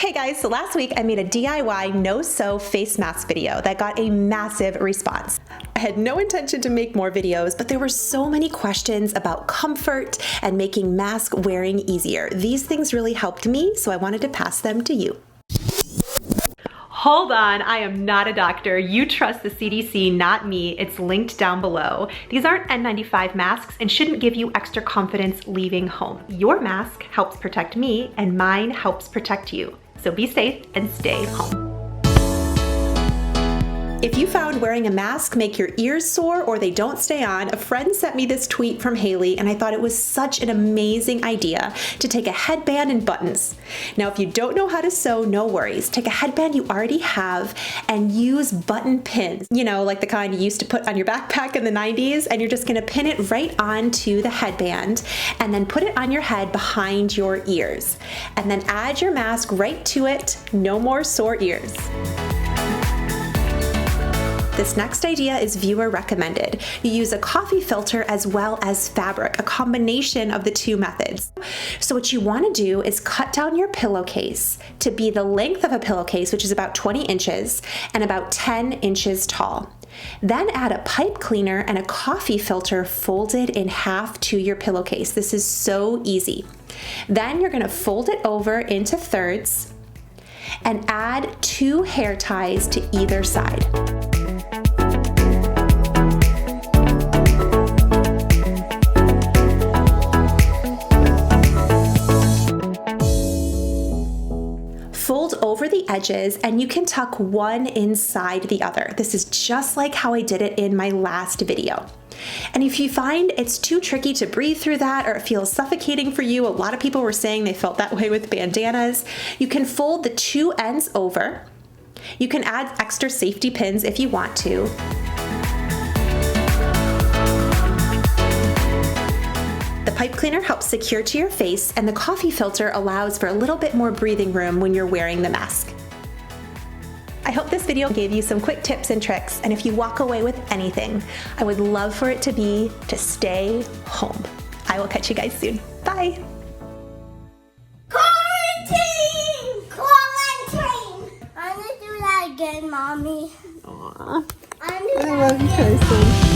Hey guys, so last week I made a DIY no-sew face mask video that got a massive response. I had no intention to make more videos, but there were so many questions about comfort and making mask wearing easier. These things really helped me, so I wanted to pass them to you. Hold on, I am not a doctor. You trust the CDC, not me. It's linked down below. These aren't N95 masks and shouldn't give you extra confidence leaving home. Your mask helps protect me and mine helps protect you. So be safe and stay home. If you found wearing a mask make your ears sore or they don't stay on, a friend sent me this tweet from Haley and I thought it was such an amazing idea to take a headband and buttons. Now, if you don't know how to sew, no worries. Take a headband you already have and use button pins. You know, like the kind you used to put on your backpack in the 90s, and you're just gonna pin it right onto the headband and then put it on your head behind your ears. And then add your mask right to it. No more sore ears. This next idea is viewer recommended. You use a coffee filter as well as fabric, a combination of the two methods. So what you want to do is cut down your pillowcase to be the length of a pillowcase, which is about 20 inches and about 10 inches tall. Then add a pipe cleaner and a coffee filter folded in half to your pillowcase. This is so easy. Then you're going to fold it over into thirds and add 2 hair ties to either side. Fold over the edges and you can tuck one inside the other. This is just like how I did it in my last video. And if you find it's too tricky to breathe through that or it feels suffocating for you, a lot of people were saying they felt that way with bandanas, you can fold the 2 ends over. You can add extra safety pins if you want to. The pipe cleaner helps secure to your face, and the coffee filter allows for a little bit more breathing room when you're wearing the mask. I hope this video gave you some quick tips and tricks, and if you walk away with anything, I would love for it to be to stay home. I will catch you guys soon. Bye! Quarantine! Quarantine! I'm gonna do that again, Mommy. Aww. I'm gonna do I that love you, again. Kathryn.